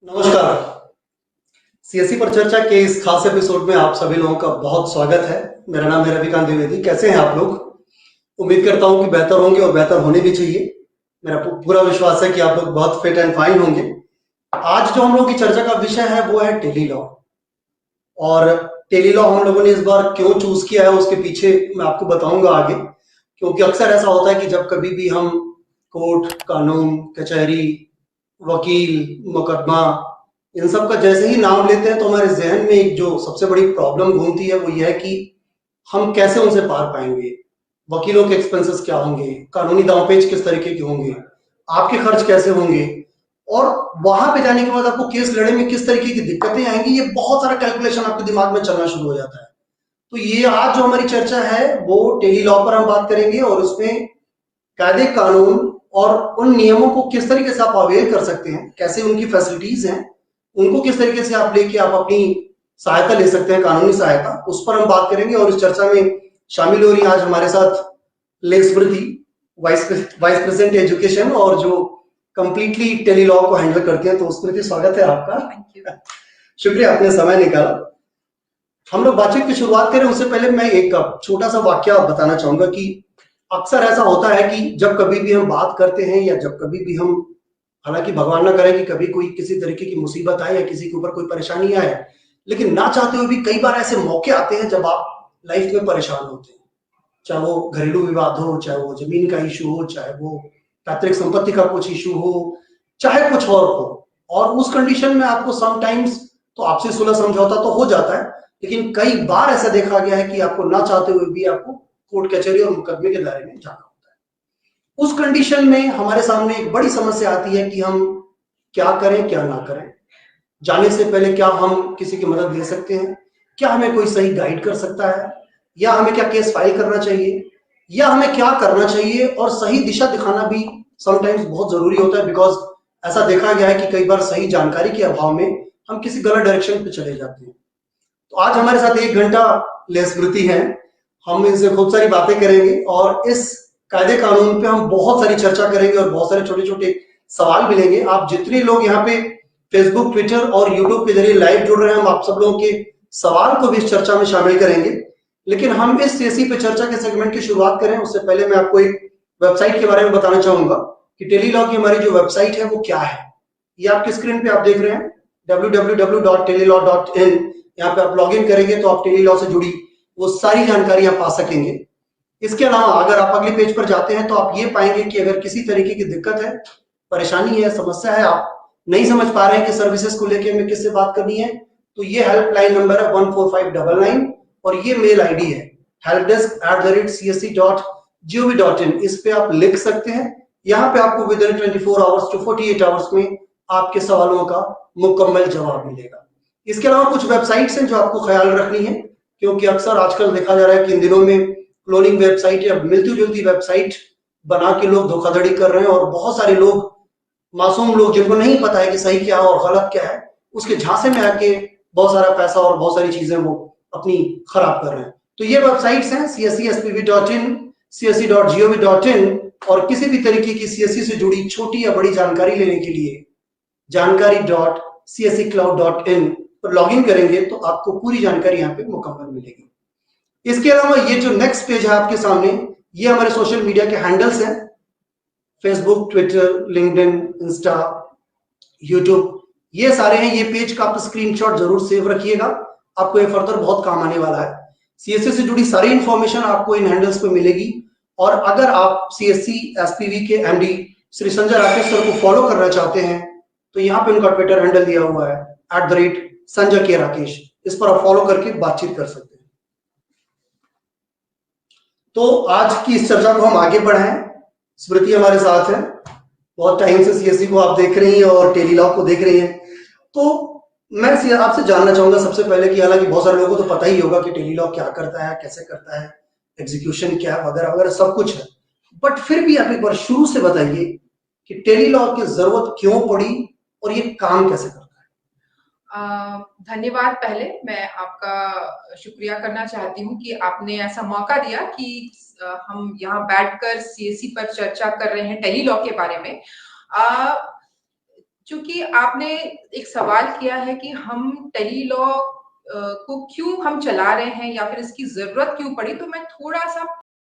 नमस्कार। सीएससी पर चर्चा के इस खास एपिसोड में आप सभी लोगों का बहुत स्वागत है। मेरा नाम है रविकांत द्विवेदी। कैसे हैं आप लोग? उम्मीद करता हूं कि बेहतर होंगे और बेहतर होने भी चाहिए। मेरा पूरा विश्वास है कि आप लोग बहुत फिट एंड फाइन होंगे। आज जो हम लोग की चर्चा का विषय है वो है टेली लॉ। और टेली लॉ हम लोगों ने इस बार क्यों चूज किया है उसके पीछे मैं आपको बताऊंगा आगे, क्योंकि अक्सर ऐसा होता है कि जब कभी भी हम कोर्ट, कानून, कचहरी, वकील, मुकदमा, इन सब का जैसे ही नाम लेते हैं तो हमारे जहन में एक जो सबसे बड़ी प्रॉब्लम घूमती है वो ये है कि हम कैसे उनसे पार पाएंगे। वकीलों के एक्सपेंसेस क्या होंगे, कानूनी दांवपेच किस तरीके के होंगे, आपके खर्च कैसे होंगे, और वहां पे जाने के बाद आपको केस लड़ने में किस तरीके की दिक्कतें आएंगी। ये बहुत सारा कैलकुलेशन आपके दिमाग में चलना शुरू हो जाता है। तो ये आज जो हमारी चर्चा है वो टेली लॉ पर हम बात करेंगे और उसमें कायदे कानून और उन नियमों को किस तरीके से आप अवेयर कर सकते हैं, कैसे उनकी फैसिलिटीज हैं, उनको किस तरीके से आप लेके आप अपनी सहायता ले सकते हैं, कानूनी सहायता, उस पर हम बात करेंगे। और इस चर्चा में शामिल हो रही आज हमारे साथ ले स्मृति, वाइस वाइस प्रेसिडेंट एजुकेशन, और जो कंप्लीटली टेली लॉ को हैंडल करती हैं। तो स्मृति, स्वागत है आपका। शुक्रिया, आपने समय निकाला। हम लोग बातचीत की शुरुआत करें उससे पहले मैं एक छोटा सा वाक्य बताना चाहूंगा कि अक्सर ऐसा होता है कि जब कभी भी हम बात करते हैं या जब कभी भी हम, हालांकि भगवान ना करे कि कभी कोई किसी तरीके की मुसीबत आए या किसी के ऊपर कोई परेशानी आए, लेकिन ना चाहते हुए भी कई बार ऐसे मौके आते हैं जब आप लाइफ में परेशान होते हैं। चाहे वो घरेलू विवाद हो, चाहे वो जमीन का इशू हो, चाहे वो पैतृक संपत्ति का कुछ इशू हो, चाहे कुछ और हो। और उस कंडीशन में आपको समटाइम्स तो आपसे सुलह समझौता तो हो जाता है, लेकिन कई बार ऐसा देखा गया है कि आपको ना चाहते हुए भी आपको कोर्ट कचहरी और मुकदमे के दायरे में जाना होता है। उस कंडीशन में हमारे सामने एक बड़ी समस्या आती है कि हम क्या करें क्या ना करें। जाने से पहले क्या हम किसी की मदद ले सकते हैं, क्या हमें कोई सही गाइड कर सकता है, या हमें क्या केस फाइल करना चाहिए, या हमें क्या करना चाहिए। और सही दिशा दिखाना भी समटाइम्स बहुत जरूरी होता है, बिकॉज ऐसा देखा गया है कि कई बार सही जानकारी के अभाव में हम किसी गलत डायरेक्शन पे चले जाते हैं। तो आज हमारे साथ 1 घंटा ले स्मृति है। हम इनसे खूब सारी बातें करेंगे और इस कायदे कानून पे हम बहुत सारी चर्चा करेंगे और बहुत सारे छोटे छोटे सवाल मिलेंगे। आप जितने लोग यहाँ पे फेसबुक, ट्विटर और यूट्यूब के जरिए लाइव जुड़ रहे हैं, हम आप सब लोगों के सवाल को भी इस चर्चा में शामिल करेंगे। लेकिन हम इस सीएससी पे चर्चा के सेगमेंट की शुरुआत करें उससे पहले मैं आपको एक वेबसाइट के बारे में बताना चाहूंगा कि टेली लॉ की हमारी जो वेबसाइट है वो क्या है। ये आपके स्क्रीन पे आप देख रहे हैं www.telilaw.in। यहाँ पे आप लॉग इन करेंगे तो आप टेली लॉ से जुड़ी वो सारी जानकारी आप पा सकेंगे। इसके अलावा अगर आप अगले पेज पर जाते हैं तो आप ये पाएंगे कि अगर किसी तरीके की दिक्कत है, परेशानी है, समस्या है, आप नहीं समझ पा रहे हैं कि सर्विसेज को लेके हमें किससे बात करनी है, तो ये हेल्पलाइन नंबर है 14599 और ये मेल आईडी है helpdesk@csc.gov.in। इस पे आप लिख सकते हैं। यहाँ पे आपको within 24 hours to 48 hours में आपके सवालों का मुकम्मल जवाब मिलेगा। इसके अलावा कुछ वेबसाइट्स हैं जो आपको ख्याल रखनी है, क्योंकि अक्सर आजकल देखा जा रहा है कि इन दिनों में क्लोनिंग वेबसाइट या मिलती जुलती वेबसाइट बना के लोग धोखाधड़ी कर रहे हैं और बहुत सारे लोग, मासूम लोग जिनको नहीं पता है कि सही क्या है और गलत क्या है, उसके झांसे में आके बहुत सारा पैसा और बहुत सारी चीजें वो अपनी खराब कर रहे हैं। तो ये वेबसाइट्स हैं cscspv.in, csc.gov.in। और किसी भी तरीके की सीएससी से जुड़ी छोटी या बड़ी जानकारी लेने के लिए जानकारी.csccloud.in पर लॉग इन करेंगे तो आपको पूरी जानकारी यहाँ पे मुकम्मल मिलेगी। इसके अलावा ये जो नेक्स्ट पेज है आपके सामने, ये हमारे सोशल मीडिया के हैंडल्स हैं, Facebook, Twitter, LinkedIn, Insta, YouTube, ये सारे हैं। ये पेज का आप स्क्रीनशॉट जरूर सेव रखिएगा, आपको ये फर्दर बहुत काम आने वाला है। सीएससी से जुड़ी सारी इंफॉर्मेशन आपको इन हैंडल्स पे मिलेगी। और अगर आप सीएससी एसपीवी के एमडी श्री संजय राकेश सर को फॉलो करना चाहते हैं तो यहाँ पे उनका ट्विटर हैंडल दिया हुआ है @संजय के राकेश। इस पर आप फॉलो करके बातचीत कर सकते हैं। तो आज की इस चर्चा को हम आगे बढ़ाएं। स्मृति हमारे साथ है, बहुत टाइम से सीएससी को आप देख रही हैं और टेली लॉ को देख रही हैं। तो मैं आपसे जानना चाहूंगा सबसे पहले कि हालांकि बहुत सारे लोगों को तो पता ही होगा कि टेली लॉ क्या करता है, कैसे करता है, एग्जीक्यूशन क्या है, वगैरह वगैरह सब कुछ है, बट फिर भी आप एक बार शुरू से बताइए कि टेली लॉ की जरूरत क्यों पड़ी और ये काम कैसे करता है। धन्यवाद। पहले मैं आपका शुक्रिया करना चाहती हूँ कि आपने ऐसा मौका दिया कि हम यहाँ बैठकर सीएससी पर चर्चा कर रहे हैं टेली लॉ के बारे में। चूंकि आपने एक सवाल किया है कि हम टेली लॉ को क्यों हम चला रहे हैं या फिर इसकी जरूरत क्यों पड़ी, तो मैं थोड़ा सा